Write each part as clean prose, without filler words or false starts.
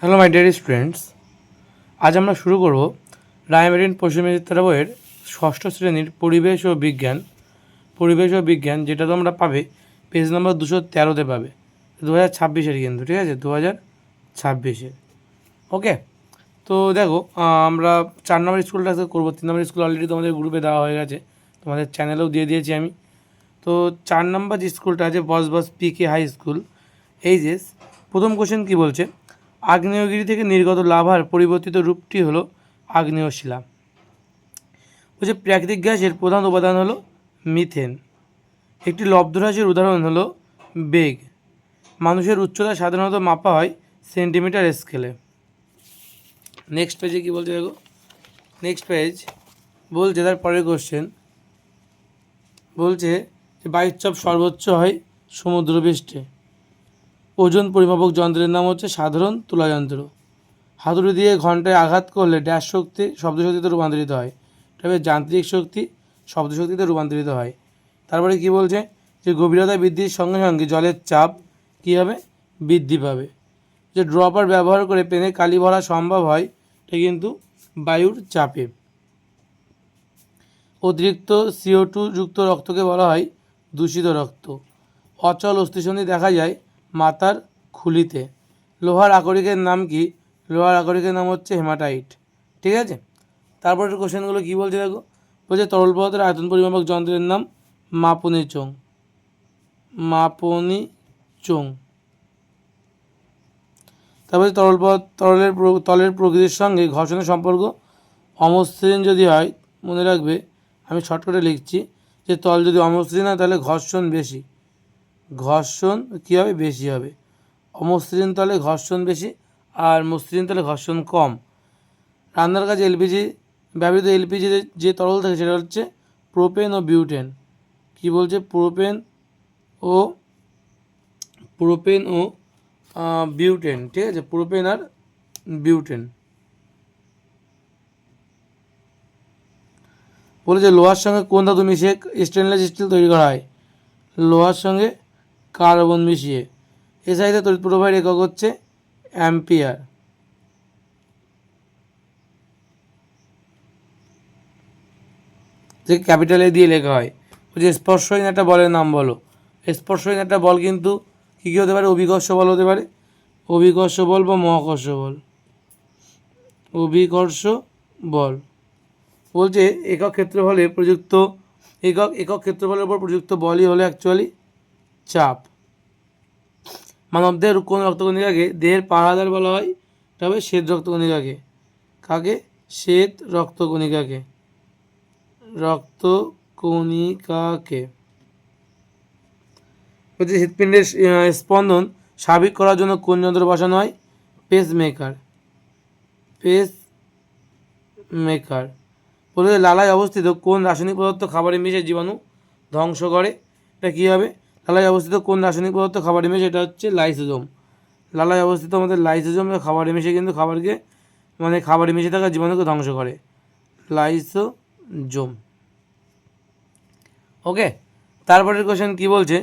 Hello my dear students, আজ আমরা শুরু করব রায়মার্টিন পশ্চিম মেদিনীপুর বইয়ের ষষ্ঠ শ্রেণীর পরিবেশ ও বিজ্ঞান, যেটা তোমরা পাবে পেজ নম্বর 213-তে পাবে, 2026-এর কিন্তু, ঠিক আছে, 2026-এর। ওকে, তো দেখো, আমরা 4 নম্বর স্কুলটা করবো। 3 নম্বর স্কুল অলরেডি তোমাদের গ্রুপে দেওয়া হয়ে গেছে, তোমাদের চ্যানেলেও দিয়ে দিয়েছি আমি। তো 4 নম্বর যে স্কুলটা আছে বস পিকে হাই স্কুল, এইচএস। প্রথম কোশ্চেন কী বলছে? আগ্নেয়গিরি থেকে নির্গত লাভার পরিবর্তিত রূপটি হলো আগ্নেয় শিলা। বলছে প্রাকৃতিক গ্যাসের প্রধান উপাদান হলো মিথেন। একটি লব্ধরাশির উদাহরণ হলো বেগ। মানুষের উচ্চতা সাধারণত মাপা হয় সেন্টিমিটার স্কেলে। নেক্সট পেজে কী বলছে দেখো, নেক্সট পেজ বলছে তার পরের কোশ্চেন বলছে যে বায়ুর চাপ সর্বোচ্চ হয় সমুদ্রপৃষ্ঠে। ওজন পরিমাপক যন্ত্রের নাম হচ্ছে সাধারণ তুলা যন্ত্র। হাতুড়ি দিয়ে ঘন্টায় আঘাত করলে ড্যাশ শক্তি শব্দ শক্তিতে রূপান্তরিত হয়, তবে যান্ত্রিক শক্তি শব্দ শক্তিতে রূপান্তরিত হয়। তারপরে কি বলছে যে গভীরতা বৃদ্ধির সঙ্গে সঙ্গে জলের চাপ কী হবে? বৃদ্ধি পাবে। যে ড্রপার ব্যবহার করে পেনে কালি ভরা সম্ভব হয়, এটা কিন্তু বায়ুর চাপে। অতিরিক্ত CO2 যুক্ত রক্তকে বলা হয় দূষিত রক্ত। অচল অস্থিসন্ধি দেখা যায় মাথার খুলিতে। লোহার আকরিকের নাম কি? লোহার আকরিকের নাম হচ্ছে হেমাটাইট। ঠিক আছে, তারপরের কোশ্চেনগুলো কী বলছে দেখো। বলছে তরল পদার্থের আয়তন পরিমাপক যন্ত্রের নাম মাপনী চোং। তারপরে তলের প্রকৃতির সঙ্গে ঘর্ষণের সম্পর্ক অমসৃণ যদি হয়, মনে রাখবে আমি শর্টকাটে লিখছি যে তল যদি অমসৃণ হয় তাহলে ঘর্ষণ কী হবে? বেশি হবে। অমসৃণ তলে ঘর্ষণ বেশি আর মসৃণ তলে ঘর্ষণ কম। রান্নার কাজে ব্যবহৃত এলপিজি যে তরল থাকে সেটা হচ্ছে প্রোপেন ও বিউটেন। কি বলছে? প্রোপেন ও বিউটেন। ঠিক আছে, প্রোপেন আর বিউটেন। বলেছে লোহার সঙ্গে কোন ধাতু মিশিয়ে স্টেনলেস স্টিল তৈরি করা হয়? লোহার সঙ্গে কার্বন মিশিয়ে। এসআইতে তড়িৎ প্রবাহের একক হচ্ছে অ্যাম্পিয়ার। যে ক্যাপিটাল এ দিয়ে লেখা হয়। যে স্পর্শহীন একটা বলের নাম বলো। স্পর্শহীন একটা বল কিন্তু কী কী হতে পারে? অভিকর্ষ বল হতে পারে, অভিকর্ষ বল বা মহাকর্ষ বল। অভিকর্ষ বল বলছে একক ক্ষেত্রফলের উপর প্রযুক্ত বলই হলো অ্যাকচুয়ালি চাপ। মানবদেহের কোন রক্তকণিকাকে দেহের পাহারাদার বলা হয়? তবে শ্বেত রক্তকণিকাকে। কাকে? শ্বেত রক্তকণিকাকে। বলছে হৃৎপিণ্ডের স্পন্দন স্বাভাবিক করার জন্য কোন যন্ত্র বসানো হয়? পেসমেকার। বলে লালায় অবস্থিত কোন রাসায়নিক পদার্থ খাবারে মিশে জীবাণু ধ্বংস করে? এটা কী হবে? লালায় অবস্থিত কোন রাসায়নিক পদার্থ খাবারে মিশে? এটা হচ্ছে লাইসোজোম। লালায় অবস্থিত আমাদের লাইসোজোম খাবারে মিশে কিন্তু খাবারে মিশে থাকা জীবাণুকে ধ্বংস করে, লাইসোজোম। ওকে, তারপরের কোশ্চেন কী বলছে?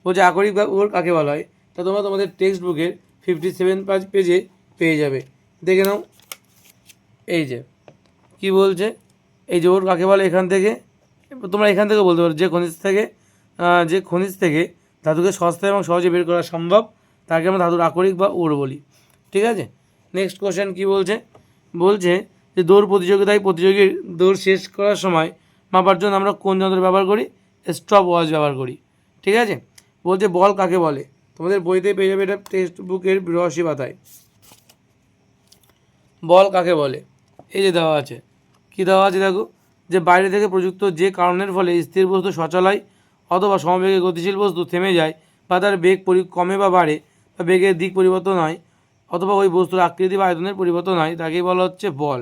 বলছে আকরিক বা ওর কাকে বলা হয়? তা তোমরা তোমাদের টেক্সট বুকের 57 পেজে পেয়ে যাবে, দেখে নাও। এই যে কী বলছে, এই যে ওর কাকে বলে, তোমরা এখান থেকে বলতে পারো যে খনিজ থেকে ধাতুকে সস্তা এবং সহজে বের করা সম্ভব তাকে আমরা ধাতুর আকরিক বা ওর বলি। ঠিক আছে, নেক্সট কোশ্চেন কী বলছে? বলছে যে দৌড় প্রতিযোগিতায় প্রতিযোগীর দৌড় শেষ করার সময় মাপার জন্য আমরা কোন যন্ত্র ব্যবহার করি? স্টপ ওয়াচ ব্যবহার করি। ঠিক আছে, বলছে বল কাকে বলে? তোমাদের বইতে পেয়ে যাবে এটা টেক্সট বুকের 82 পাতায়। বল কাকে বলে? এই যে দেওয়া আছে, কী দেওয়া আছে দেখো, যে বাইরে থেকে প্রযুক্ত যে কারণের ফলে স্থির বস্তু সচল হয় অথবা সমবেগে গতিশীল বস্তু থেমে যায় বা তার বেগ কমে বা বাড়ে বা বেগের দিক পরিবর্তন হয় অথবা ওই বস্তুর আকৃতি বা আয়তনের পরিবর্তন হয়, তাকেই বলা হচ্ছে বল।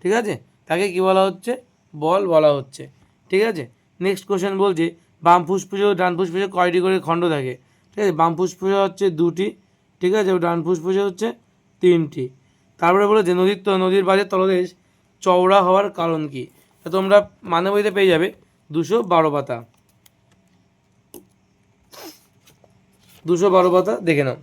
ঠিক আছে, তাকে কী বলা হচ্ছে? বল বলা হচ্ছে। ঠিক আছে, নেক্সট কোশ্চেন বলছে বাম ফুসফুসে ও ডান ফুসফুসে কয়টি করে খণ্ড থাকে? ঠিক আছে, বাম ফুসফুসে হচ্ছে 2টি, ঠিক আছে, ও ডান ফুসফুসে হচ্ছে 3টি। তারপরে বলো যে নদীর বাঁধের তলদেশ চওড়া হওয়ার কারণ কি? তা তোমরা মানে বইতে পেয়ে যাবে 212 পাতা। 212 পাতা দেখে নাও।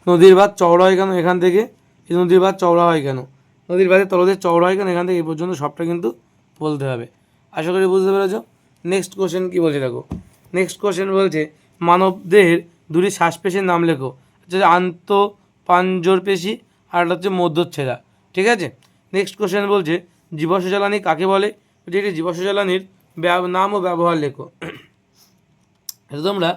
নদীর বাঁধ চওড়া হয় কেন এখান থেকে, এই নদীর বাঁধ চওড়া হয় কেন, নদীর বাঁধের তলদেশ চওড়া হয় কেন, এখান থেকে এই পর্যন্ত সবটা কিন্তু বলতে হবে। আশা করি বুঝতে পেরেছ। নেক্সট কোশ্চেন কী বলছে দেখো, নেক্সট কোশ্চেন বলছে মানবদেহের দুটি শ্বাসপেশির নাম লেখো। হচ্ছে আন্তঃপাঞ্জরপেশি আর একটা হচ্ছে মধ্যচ্ছেদা। ঠিক আছে। নেক্সট কোশ্চেন বলছে জীবাশ্ম জ্বালানি কাকে বলে, যেটি জীবাশ্ম জ্বালানির নাম ও ব্যবহার লেখো। এটা তোমরা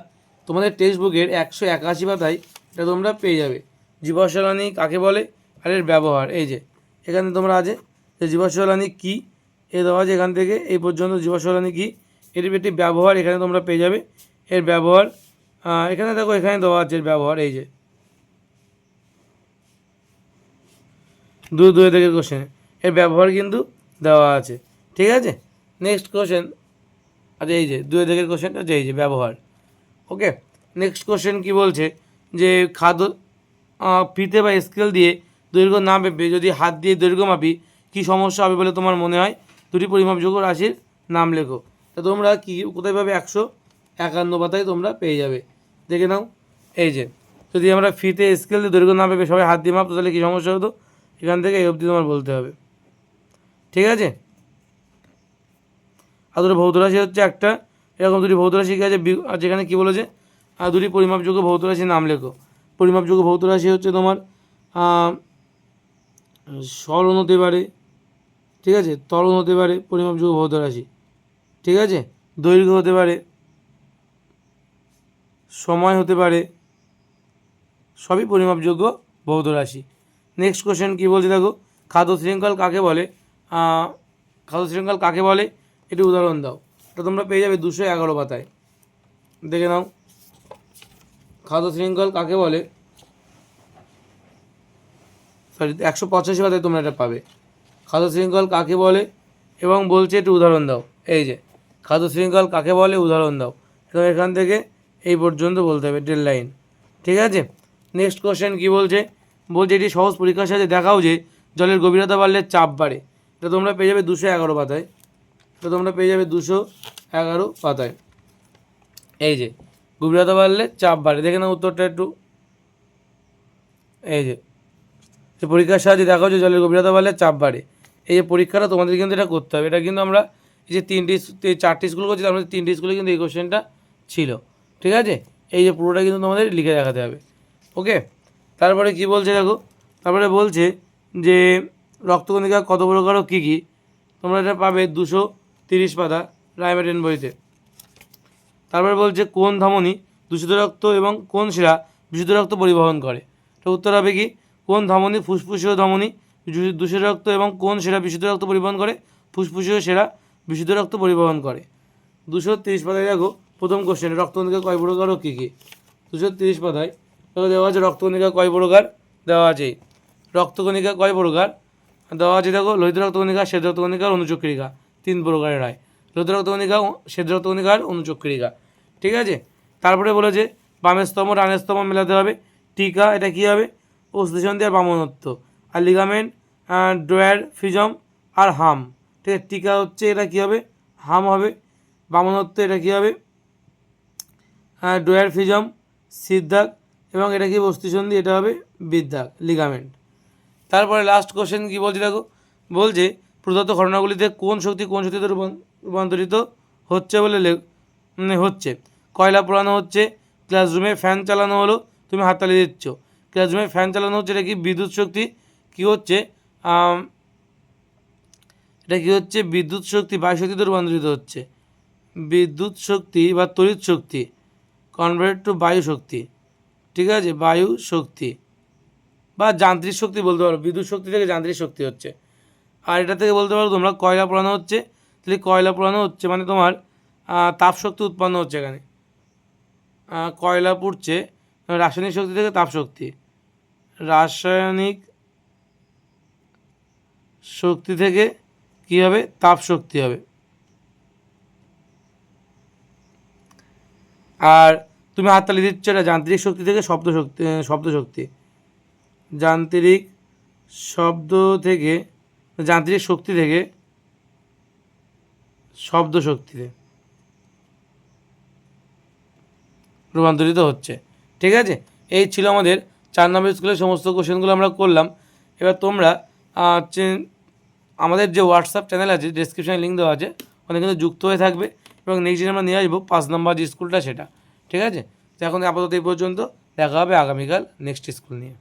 তোমাদের টেক্সট বুকের 181 পাতায় এটা তোমরা পেয়ে যাবে। জীবাশ্ম জ্বালানি কাকে বলে আর এর ব্যবহার, এই যে এখানে তোমরা আছে যে জীবাশ্ম জ্বালানি কী এ দেওয়া আছে, এখান থেকে এই পর্যন্ত জীবাশ্ম জ্বালানি কী, এর একটি ব্যবহার এখানে তোমরা পেয়ে যাবে। এর ব্যবহার এখানে দেখো, এখানে দেওয়া আছে এর ব্যবহার, এই যে 2 থেকে কোশ্চেন এর ব্যবহার কিন্তু দেওয়া আছে। ঠিক আছে। নেক্সট কোশ্চেন, আচ্ছা এই যে 2 থেকে কোশ্চেনটা হচ্ছে এই যে ব্যবহার। ওকে। নেক্সট কোশ্চেন কী বলছে যে খাদ্য ফিতে বা স্কেল দিয়ে দৈর্ঘ্য না মেপে যদি হাত দিয়ে দৈর্ঘ্য মাপি কী সমস্যা হবে বলে তোমার মনে হয়, দুটি পরিমাপযোগ্য রাশির নাম লেখো। তা তোমরা কি কোথায় পাবে, 151 পাতায় তোমরা পেয়ে যাবে। দেখে নাও, এই যে যদি আমরা ফিতে স্কেল দিয়ে দৈর্ঘ্য না মেপে সবাই হাত দিয়ে মাপতো তাহলে কী সমস্যা হতো, এখান থেকে এই অবধি তোমার বলতে হবে। ঠিক আছে। আর দুটো ভৌত রাশি হচ্ছে একটা, এরকম দুটি ভৌত রাশি আছে যেখানে কী বলেছে দুটি পরিমাপযোগ্য ভৌত রাশির নাম লেখো। পরিমাপযোগ্য ভৌত রাশি হচ্ছে তোমার সরণ হতে পারে, ঠিক আছে, ত্বরণ হতে পারে পরিমাপযোগ্য ভৌত রাশি। ঠিক আছে। দৈর্ঘ্য হতে পারে, সময় হতে পারে, সবই পরিমাপযোগ্য ভৌত রাশি। নেক্সট কোশ্চেন কী বলছে দেখো, খাদ্য শৃঙ্খল কাকে বলে, খাদ্য শৃঙ্খল কাকে বলে এটি উদাহরণ দাও। এটা তোমরা পেয়ে যাবে 211 পাতায়। দেখে নাও, খাদ্য শৃঙ্খল কাকে বলে, সরি 185 পাতায় তোমরা এটা পাবে। খাদ্য শৃঙ্খল কাকে বলে এবং বলছে একটু উদাহরণ দাও। এই যে খাদ্য শৃঙ্খল কাকে বলে উদাহরণ দাও, এবং এখান থেকে এই পর্যন্ত বলতে হবে, ডেড লাইন। ঠিক আছে। নেক্সট কোশ্চেন কী বলছে, বলছে এটি সহজ পরীক্ষার সাথে দেখাও যে জলের গভীরতা বাড়লে চাপ বাড়ে। এটা তোমরা পেয়ে যাবে 211 পাতায়। এটা তোমরা পেয়ে যাবে 211 পাতায়। এই যে গভীরতা বাড়লে চাপ বাড়ে, দেখে নাও উত্তরটা একটু। এই যে পরীক্ষার সাহায্যে দেখাও যে জলের গভীরতা বাড়লে চাপ বাড়ে। এই যে পরীক্ষাটা তোমাদের কিন্তু এটা করতে হবে। এটা কিন্তু আমরা এই যে 4টি স্কুল করছি, তার মধ্যে 3টি স্কুলে কিন্তু এই কোশ্চেনটা ছিল। ঠিক আছে। এই যে পুরোটা কিন্তু তোমাদের লিখে দেখাতে হবে। ওকে। তারপরে কি বলছে দেখো, তারপরে বলছে যে রক্তকণিকা কত প্রকার ও কী কী, তোমরা এটা পাবে 230 পাতা রায়মার্টিন বইতে। তারপরে বলছে কোন ধমনী দূষিত রক্ত এবং কোন শিরা বিশুদ্ধ রক্ত পরিবহন করে। তো উত্তর হবে কি, কোন ধমনী ফুসফুসীয় ধমনী দূষিত রক্ত এবং কোন শিরা বিশুদ্ধ রক্ত পরিবহন করে, ফুসফুসীয় শিরা বিশুদ্ধ রক্ত পরিবহন করে। 230 পাতায় দেখো প্রথম কোশ্চেন, রক্তকণিকা কয় প্রকার ও কী কী। 230 পাতায় দেখো দেওয়া আছে রক্তকণিকা কয় প্রকার, দেওয়া আছে রক্তকণিকা কয় প্রকার দেওয়া আছে। দেখো লোহিত রক্তকণিকা, শ্বেত রক্তকণিকা, অনুচক্রিকা 3 প্রকারের হয়। লোহিত রক্তকণিকা, শ্বেত রক্তকণিকা, অনুচক্রিকা। ঠিক আছে। তারপরে বলেছে বামের স্তম্ভ ডানের স্তম্ভ মেলাতে হবে। টিকা এটা কী হবে, অস্থিসন্ধি আর বামনত্ব। আর লিগামেন্ট ড্রয়ার ফিজম আর হাম। ঠিক আছে। টিকা হচ্ছে এটা কী হবে, হাম হবে। বামনত্ব এটা কী হবে, ড্রয়ার ফিজম সিদ্ধাক, এবং এটা কি অস্থিসন্ধি, এটা হবে বৃদ্ধাক লিগামেন্ট। তারপরে লাস্ট কোশ্চেন কী বলছে দেখো, বলছে প্রদত্ত ঘটনাগুলিতে কোন শক্তিতে রূপান্তরিত হচ্ছে বলে হচ্ছে। কয়লা পোড়ানো হচ্ছে, ক্লাসরুমে ফ্যান চালানো হলো, তুমি হাততালি দিচ্ছ। ক্লাসরুমে ফ্যান চালানো হচ্ছে, এটা কি বিদ্যুৎ শক্তি, কী হচ্ছে এটা কী হচ্ছে বিদ্যুৎ শক্তি বায়ু শক্তিতে রূপান্তরিত হচ্ছে। বিদ্যুৎ শক্তি বা তড়িৎ শক্তি কনভার্ট টু বায়ু শক্তি। ঠিক আছে। বায়ু শক্তি বা যান্ত্রিক শক্তি বলতে পারো, বিদ্যুৎ শক্তি থেকে যান্ত্রিক শক্তি হচ্ছে। আর এটা থেকে বলতে পারো তোমরা কয়লা পোড়ানো হচ্ছে, তাহলে কয়লা পোড়ানো হচ্ছে মানে তোমার তাপ শক্তি উৎপন্ন হচ্ছে। এখানে কয়লা পুড়ছে, রাসায়নিক শক্তি থেকে তাপ শক্তি, রাসায়নিক শক্তি থেকে কী হবে, তাপ শক্তি হবে। আর তুমি হাততালি দিচ্ছ, এটা যান্ত্রিক শক্তি থেকে শব্দ শক্তি, যান্ত্রিক শক্তি থেকে শব্দ শক্তিতে রূপান্তরিত হচ্ছে। ঠিক আছে। এই ছিল আমাদের 4 নম্বর স্কুলের সমস্ত কোশ্চেনগুলো আমরা করলাম। এবার তোমরা হচ্ছে আমাদের যে হোয়াটসঅ্যাপ চ্যানেল আছে, ডেসক্রিপশানে লিঙ্ক দেওয়া আছে, ওখানে কিন্তু যুক্ত হয়ে থাকবে। এবং নেক্সট দিন আমরা নিয়ে আসবো 5 নম্বর যে স্কুলটা সেটা, ঠিক আছে? তো এখন আপাতত এই পর্যন্ত, দেখা হবে আগামীকাল নেক্সট স্কুল নিয়ে।